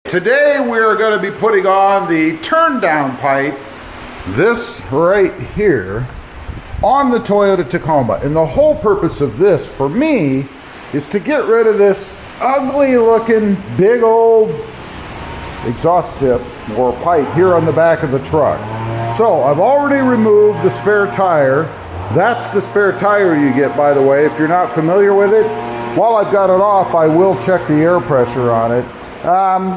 Today we're going to be putting on the turn-down pipe, this right here, on the Toyota Tacoma. And the whole purpose of this, for me, is to get rid of this ugly looking big old exhaust tip or pipe here on the back of the truck. So I've already removed the spare tire. That's the spare tire you get, by the way, if you're not familiar with it. While I've got it off, I will check the air pressure on it.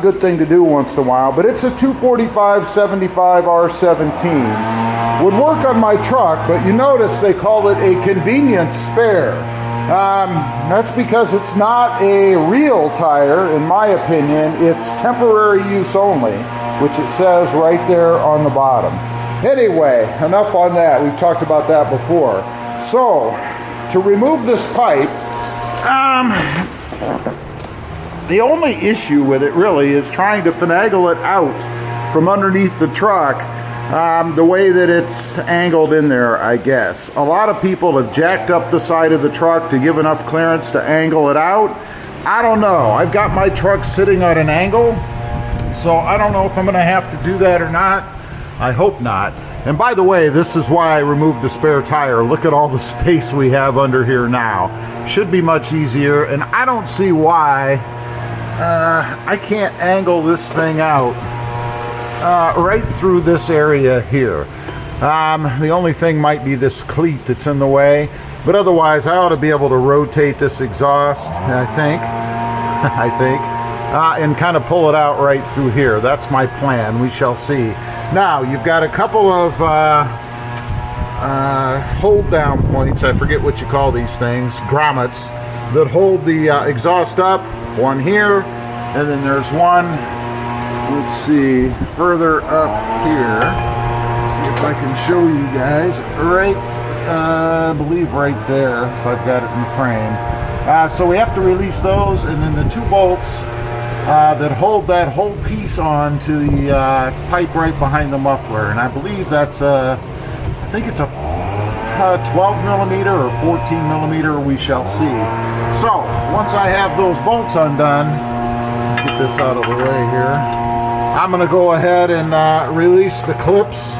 Good thing to do once in a while, but it's a 245/75 R17. Would work on my truck, but you notice they call it a convenience spare. That's because it's not a real tire, in my opinion. It's temporary use only, which it says right there on the bottom. Anyway, enough on that. We've talked about that before. So, to remove this pipe, the only issue with it really is trying to finagle it out from underneath the truck, the way that it's angled in there, I guess. A lot of people have jacked up the side of the truck to give enough clearance to angle it out. I don't know. I've got my truck sitting at an angle, so I don't know if I'm going to have to do that or not. I hope not. And by the way, this is why I removed the spare tire. Look at all the space we have under here now. Should be much easier, and I don't see why I can't angle this thing out right through this area here. The only thing might be this cleat that's in the way, but otherwise I ought to be able to rotate this exhaust, I think, and kind of pull it out right through here. That's my plan. We shall see. Now, you've got a couple of hold down points, I forget what you call these things, grommets, that hold the exhaust up. One here, and then there's one, let's see, further up here. See if I can show you guys. Right, I believe right there, if I've got it in frame. So we have to release those, and then the two bolts that hold that whole piece on to the pipe right behind the muffler. And I believe that's I think it's a 12 millimeter or 14 millimeter, we shall see. So once I have those bolts undone, get this out of the way here, I'm going to go ahead and release the clips.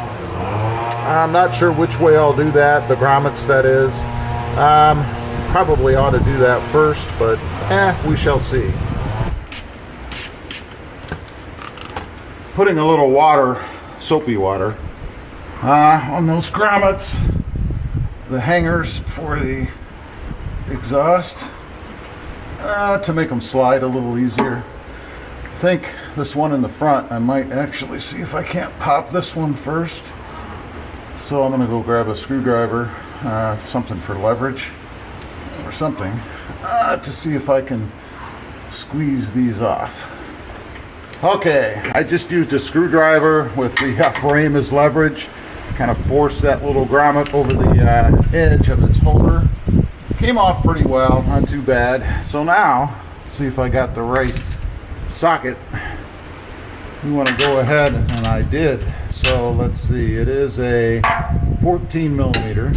I'm not sure which way I'll do that, the grommets that is. Probably ought to do that first, but we shall see. Putting a little water, soapy water, on those grommets, the hangers for the exhaust, to make them slide a little easier. I think this one in the front, I might actually see if I can't pop this one first. So I'm going to go grab a screwdriver, something for leverage or something, to see if I can squeeze these off. Okay, I just used a screwdriver with the frame as leverage, kind of forced that little grommet over the edge of its holder. Came off pretty well, not too bad. So now, let's see if I got the right socket. We want to go ahead, and I did. So let's see, it is a 14 millimeter,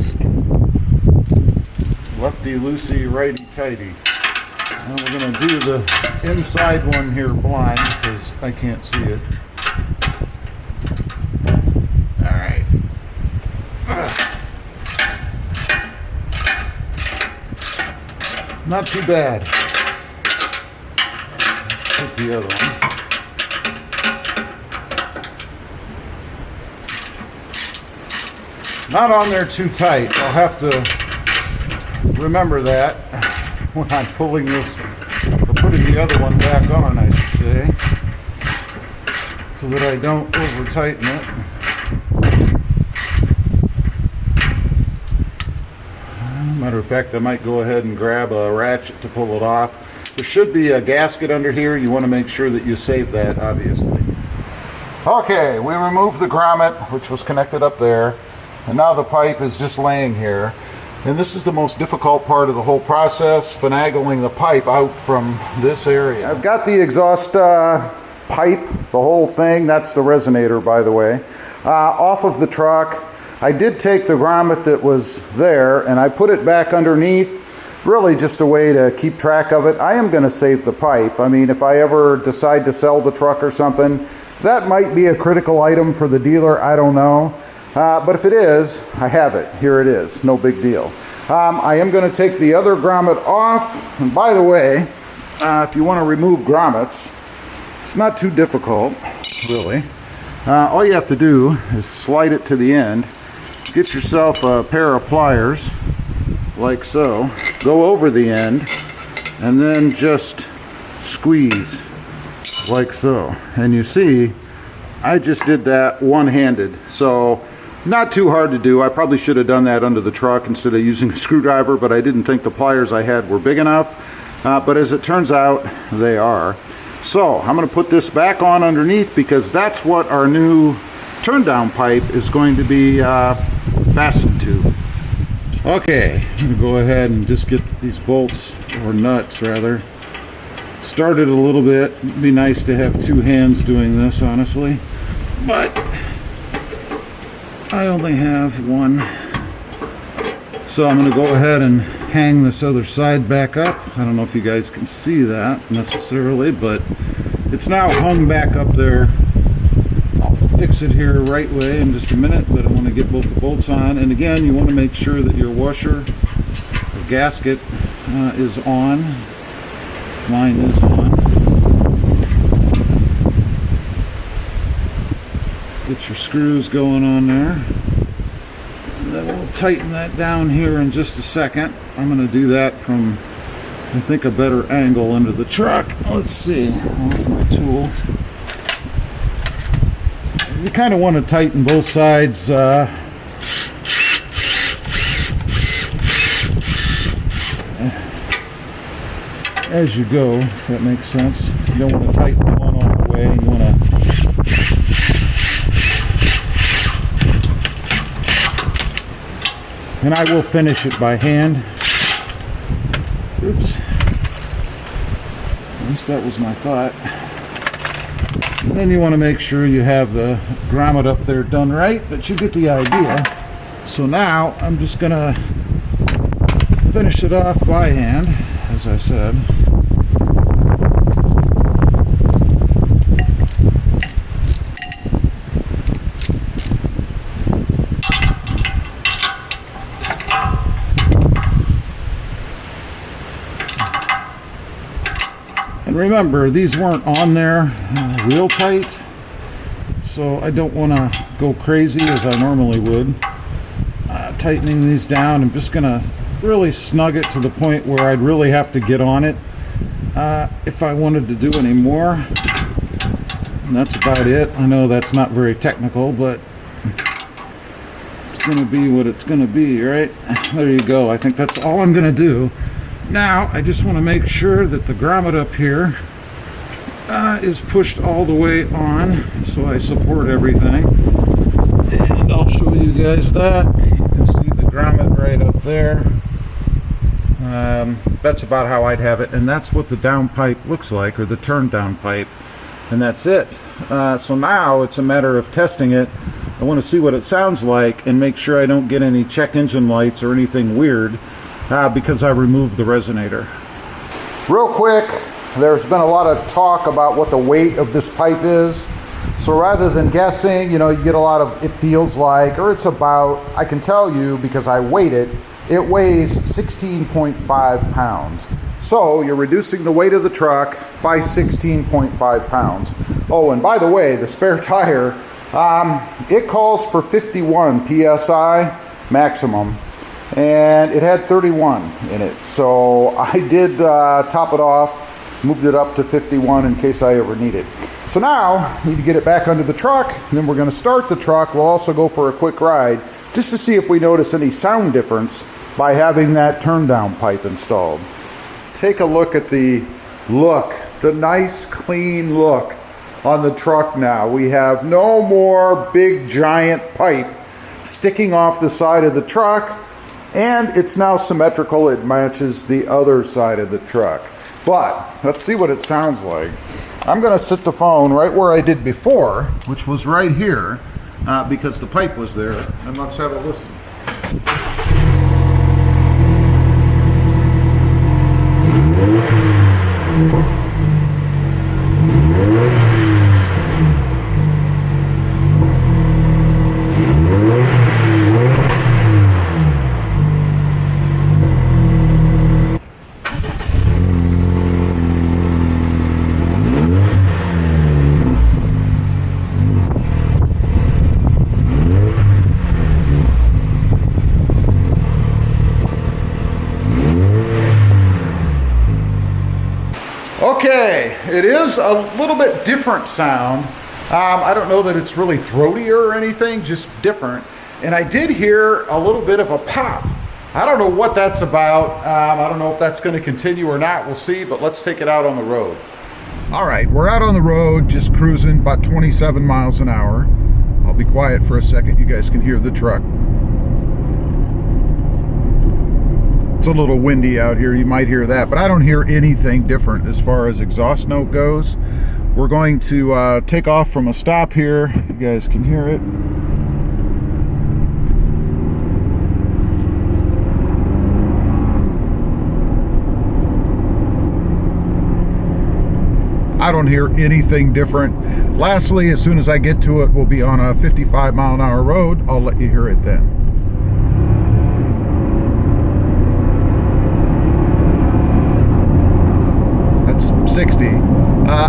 lefty-loosey, righty-tighty. And we're going to do the inside one here blind because I can't see it. All right. Not too bad. Take the other one. Not on there too tight. I'll have to remember that when I'm pulling this, or putting the other one back on, I should say, so that I don't over tighten it. Matter of fact, I might go ahead and grab a ratchet to pull it off. There should be a gasket under here. You want to make sure that you save that, obviously. Okay, we removed the grommet, which was connected up there, and now the pipe is just laying here. And this is the most difficult part of the whole process, finagling the pipe out from this area. I've got the exhaust pipe, the whole thing, that's the resonator, by the way, off of the truck. I did take the grommet that was there and I put it back underneath really just a way to keep track of it. I am going to save the pipe. I mean, if I ever decide to sell the truck or something, that might be a critical item for the dealer. I don't know. But if it is, I have it. Here it is. No big deal. I am going to take the other grommet off. And by the way, if you want to remove grommets, it's not too difficult, really. All you have to do is slide it to the end. Get yourself a pair of pliers, like so. Go over the end, and then just squeeze, like so. And you see, I just did that one-handed. So, not too hard to do. I probably should have done that under the truck instead of using a screwdriver, but I didn't think the pliers I had were big enough. But as it turns out, they are. So, I'm going to put this back on underneath because that's what our new turn-down pipe is going to be fastened to. Okay, I'm going to go ahead and just get these bolts, or nuts rather, started a little bit. It'd be nice to have two hands doing this, honestly, but I only have one. So I'm going to go ahead and hang this other side back up. I don't know if you guys can see that necessarily, but it's now hung back up there. I'll fix it here right way in just a minute, but I want to get both the bolts on. And again, you want to make sure that your washer or gasket is on. Mine is on. Get your screws going on there. And then we'll tighten that down here in just a second. I'm going to do that from, I think, a better angle into the truck. Let's see. Where's my tool? You kind of want to tighten both sides. As you go, if that makes sense. You don't want to tighten one all the way. You want to and I will finish it by hand. Oops. At least that was my thought. And then you want to make sure you have the grommet up there done right, but you get the idea. So now I'm just going to finish it off by hand, as I said. Remember, these weren't on there real tight, so I don't want to go crazy as I normally would. Tightening these down, I'm just going to really snug it to the point where I'd really have to get on it if I wanted to do any more. And that's about it. I know that's not very technical, but it's going to be what it's going to be, right? There you go. I think that's all I'm going to do. Now, I just want to make sure that the grommet up here is pushed all the way on, so I support everything. And I'll show you guys that. You can see the grommet right up there. That's about how I'd have it, and that's what the down pipe looks like, or the turn down pipe, and that's it. So now it's a matter of testing it. I want to see what it sounds like and make sure I don't get any check engine lights or anything weird. Because I removed the resonator. Real quick, there's been a lot of talk about what the weight of this pipe is. So rather than guessing, you know, you get a lot of it feels like, or it's about, I can tell you because I weighed it, it weighs 16.5 pounds. So you're reducing the weight of the truck by 16.5 pounds. Oh, and by the way, the spare tire, it calls for 51 PSI maximum. And it had 31 in it, so I did top it off, moved it up to 51 in case I ever need it. So now, I need to get it back under the truck, and then we're going to start the truck. We'll also go for a quick ride, just to see if we notice any sound difference by having that turn down pipe installed. Take a look at the look, the nice clean look on the truck now. We have no more big giant pipe sticking off the side of the truck. And it's now symmetrical. It matches the other side of the truck. But let's see what it sounds like. I'm going to sit the phone right where I did before, which was right here, because the pipe was there. And let's have a listen. Okay, it is a little bit different sound. I don't know that it's really throatier or anything, just different. And I did hear a little bit of a pop. I don't know what that's about. I don't know if that's going to continue or not. We'll see, but let's take it out on the road. All right, we're out on the road, just cruising about 27 miles an hour. I'll be quiet for a second. You guys can hear the truck. It's a little windy out here. You might hear that, but I don't hear anything different as far as exhaust note goes. We're going to take off from a stop here. You guys can hear it. I don't hear anything different. Lastly, as soon as I get to it, we'll be on a 55-mile-an-hour road. I'll let you hear it then. That's 60.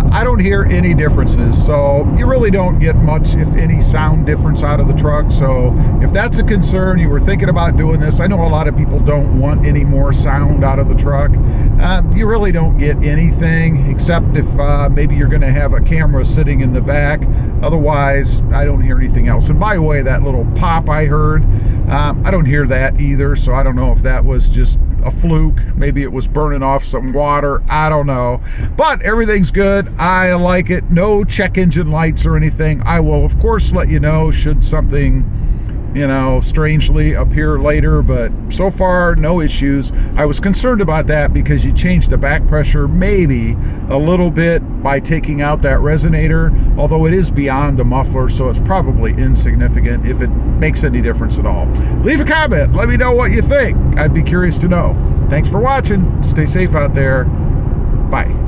I don't hear any differences, so you really don't get much, if any, sound difference out of the truck. So if that's a concern, you were thinking about doing this, I know a lot of people don't want any more sound out of the truck. You really don't get anything, except if maybe you're going to have a camera sitting in the back. Otherwise, I don't hear anything else. And by the way, that little pop I heard, I don't hear that either, so I don't know if that was just a fluke. Maybe it was burning off some water. I don't know. But everything's good. I like it. No check engine lights or anything. I will, of course, let you know should something, you know, strangely appear later, but so far, no issues. I was concerned about that because you changed the back pressure maybe a little bit by taking out that resonator, although it is beyond the muffler, so it's probably insignificant if it makes any difference at all. Leave a comment. Let me know what you think. I'd be curious to know. Thanks for watching. Stay safe out there. Bye.